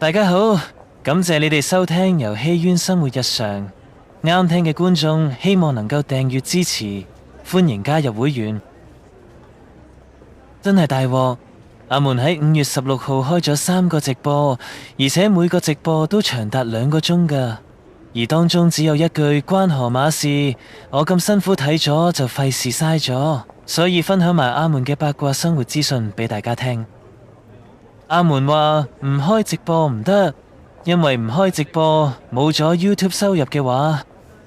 大家好，感謝你哋收聽由戲院生活日常。啱聽嘅觀眾希望能夠訂閱支持，歡迎加入會員。真係大鑊！阿門喺5月16號開咗3個直播，而且每個直播都長達2個鐘㗎，而當中只有一句關河馬事，我咁辛苦睇咗就費事嘥咗，所以分享埋阿門嘅八卦生活資訊俾大家聽。阿門話唔開直播唔得，因為唔開直播冇咗 YouTube 收入嘅話，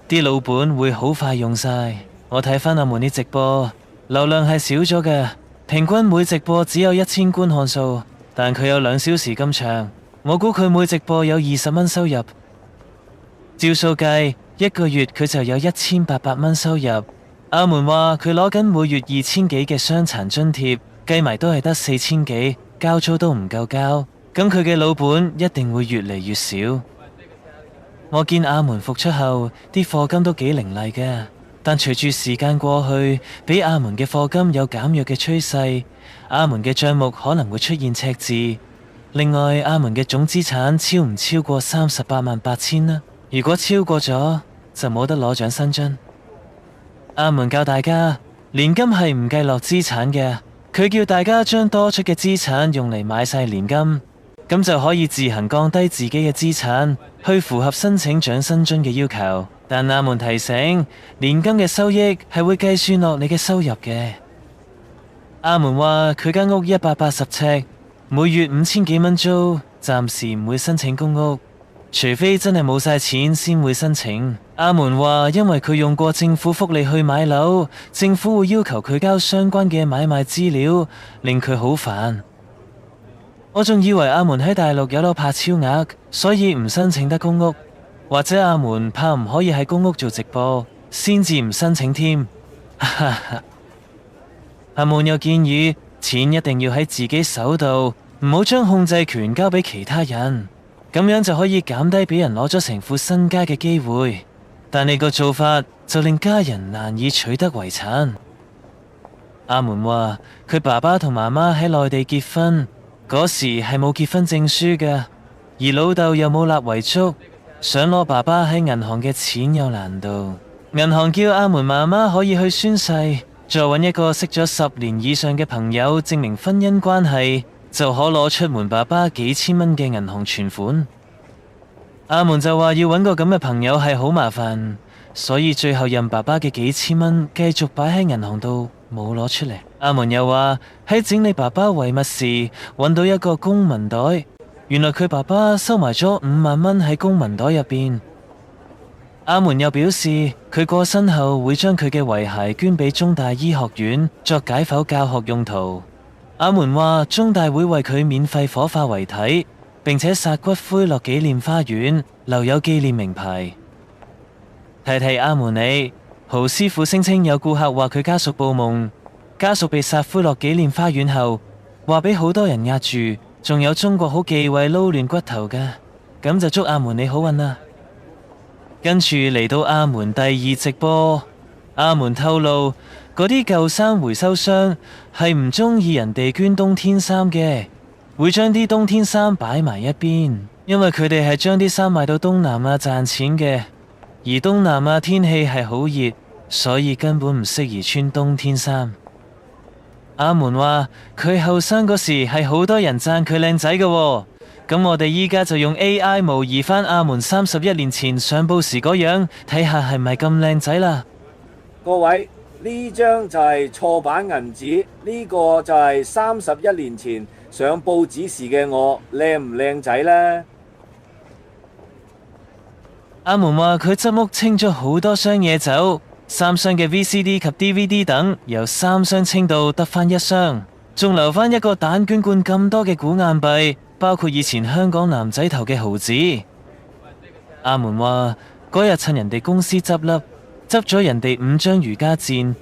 啲老本會好快用晒。我睇返阿門啲直播，流量係少咗嘅，平均每直播只有1000觀看數，但佢有2小時咁長，我估佢每直播有20蚊收入。照數計，一個月佢就有1800蚊收入。阿門話佢攞緊每月2000幾嘅傷殘津貼，計埋都係得4000幾。交租都唔夠交，咁佢嘅老本一定會越嚟越少。我見阿門復出後，啲課金都幾凌厲嘅，但隨住時間過去，比阿門嘅課金有減弱嘅趨勢，阿門嘅賬目可能會出現赤字。另外，阿門嘅總資產超唔超過388000呢？如果超過咗，就冇得攞獎新津。阿門教大家，年金係唔計落資產嘅。佢叫大家將多出嘅資產用嚟買晒年金，咁就可以自行降低自己嘅資產，去符合申請獎新津嘅要求。但阿門提醒，年金嘅收益係會計算落你嘅收入嘅。阿門話佢間屋180尺，每月5000幾蚊租，暫時唔會申請公屋，除非真係冇晒錢先會申請。阿門話因為佢用過政府福利去買樓，政府會要求佢交相關嘅買賣資料，令佢好煩。我仲以為阿門喺大陸有樓怕超額，所以唔申請得公屋，或者阿門怕唔可以喺公屋做直播，先至唔申請添。阿門又建議錢一定要喺自己手度，唔好將控制權交俾其他人，咁樣就可以減低俾人攞咗成副身家嘅機會。但你個做法就令家人難以取得遺產。阿門話佢爸爸同媽媽喺內地結婚嗰時係冇結婚證書嘅，而老豆又冇立遺囑，想攞爸爸喺銀行嘅錢有難度。銀行叫阿門媽媽可以去宣誓，再揾一個識咗10年以上嘅朋友證明婚姻關係，就可攞出門爸爸幾千蚊嘅銀行存款。阿門就話要揾個咁嘅朋友係好麻煩，所以最後任爸爸嘅幾千蚊繼續擺喺銀行度，冇攞出嚟。阿門又話喺整理爸爸遺物時揾到一個公文袋，原來佢爸爸收埋咗5萬蚊喺公文袋入邊。阿門又表示佢過身後會將佢嘅遺骸捐俾中大醫學院作解剖教學用途。阿門話中大會為佢免費火化遺體，並且撒骨灰落紀念花園，留有紀念名牌。提提阿門你，豪師傅聲稱有顧客話佢家屬報夢，家屬被撒灰落紀念花園後，話俾好多人壓住，仲有中國好忌諱撈亂骨頭㗎，咁就祝阿門你好運啦。跟住嚟到阿門第2直播，阿門透露嗰啲舊衫回收商係唔中意人哋捐冬天衫嘅，會將啲冬天衫擺埋一邊，因為佢哋係將啲衫賣到東南亞賺錢嘅，而東南亞天氣係好熱，所以根本唔適宜穿冬天衫。阿門話佢後生嗰時係好多人讚佢靚仔嘅，咁我哋依家就用 AI 模擬返阿門31年前上報時嗰樣，睇下係咪咁靚仔啦。各位，呢張就係錯版銀紙，呢個就係31年前上報紙時嘅我，靚唔靚仔呢？阿門話佢執屋清咗好多箱嘢走，3箱嘅 VCD 及 DVD 等，由3箱清到得返1箱，仲留返一個蛋卷罐咁多嘅古硬幣，包括以前香港男仔頭嘅毫子。阿門話嗰日趁人哋公司執笠，執咗人哋5張瑜伽墊，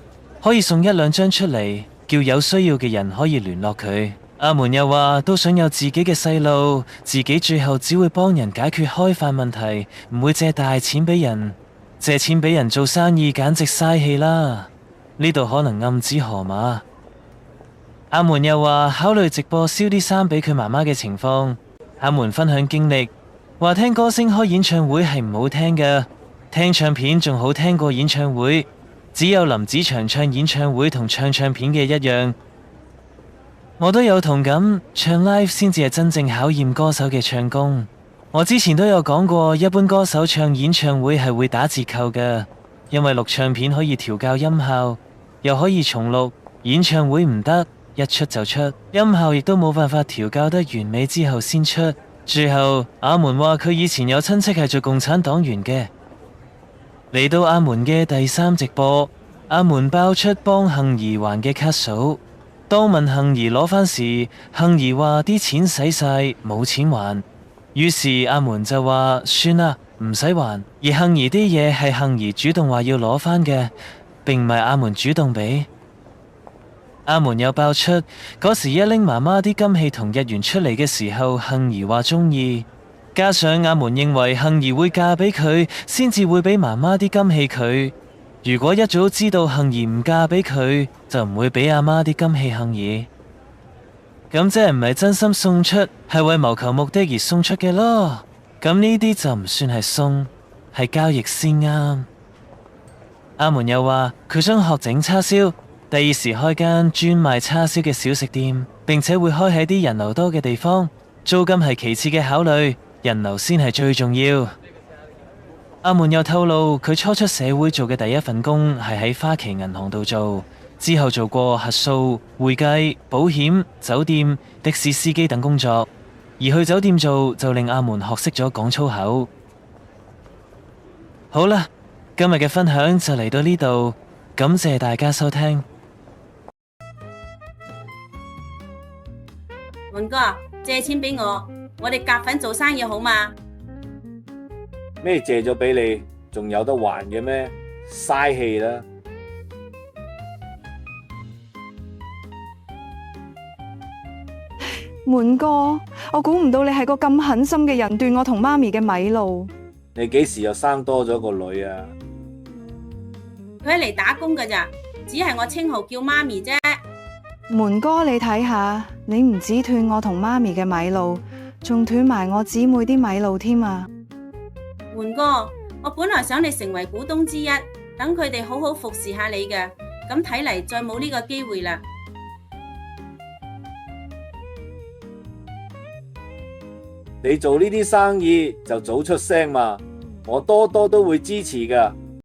可以送1-2張出嚟，叫有需要嘅人可以聯絡佢。阿門又話都想有自己嘅細路，自己最後只會幫人解決開飯問題，唔會借大錢俾人。借錢俾人做生意簡直嘥氣啦，呢度可能暗指河馬。阿門又話考慮直播燒啲衫俾佢媽媽嘅情況，阿門分享經歷，話聽歌星開演唱會係唔好聽㗎，聽唱片仲好聽過演唱會，只有林子祥唱演唱會同唱唱片嘅一樣。我都有同感，唱 live 先至係真正考驗歌手嘅唱功。我之前都有講過，一般歌手唱演唱會係會打折扣㗎，因為錄唱片可以調校音效，又可以重錄，演唱會唔得。一出就出，音效亦都冇辦法調校得完美之後先出。最後阿門話佢以前有親戚係做共產黨員嘅。嚟到阿門嘅第3直播，阿門爆出幫杏兒還嘅卡數。當問杏兒攞返時，杏兒話啲錢使晒，冇錢還。於是阿門就話算啦，唔使還。而杏兒啲嘢係杏兒主動話要攞返嘅，並唔係阿門主動俾。阿門又爆出嗰時一拎媽媽啲金器同日元出嚟嘅時候，杏兒話鍾意，加上阿門認為杏兒會嫁俾佢，先至會俾媽媽啲金器佢。如果一早知道杏兒唔嫁俾佢，就唔會俾阿媽啲金器杏兒。咁即係唔係真心送出，係為謀求目的而送出嘅咯。咁呢啲就唔算係送，係交易先啱。阿門又話佢想學整叉燒。第二時開間專賣叉燒嘅小食店，並且會開喺啲人流多嘅地方。租金係其次嘅考慮，人流先係最重要。阿門又透露佢初出社會做嘅第一份工係喺花旗銀行度做，之後做過核數、會計、保險、酒店、的士司機等工作。而去酒店做就令阿門學識咗講粗口。好啦，今日嘅分享就嚟到呢度，感謝大家收聽。門哥，借錢俾我哋夾份做生意好嘛？咩借咗俾你，仲有得還嘅咩？嘥氣啦！門哥，我估唔到你係個咁狠心嘅人，斷我同媽咪嘅米路。你幾時又生多咗個女啊？佢係嚟打工㗎咋，只係我稱號叫媽咪啫。門哥，你睇下，你唔止斷我同媽咪嘅米路，仲斷埋我姊妹啲米路添啊！門哥，我本來想你成為股東之一，等佢哋好好服侍下你嘅，咁睇嚟再冇呢個機會啦。你做呢啲生意就早出聲嘛，我多多都會支持㗎。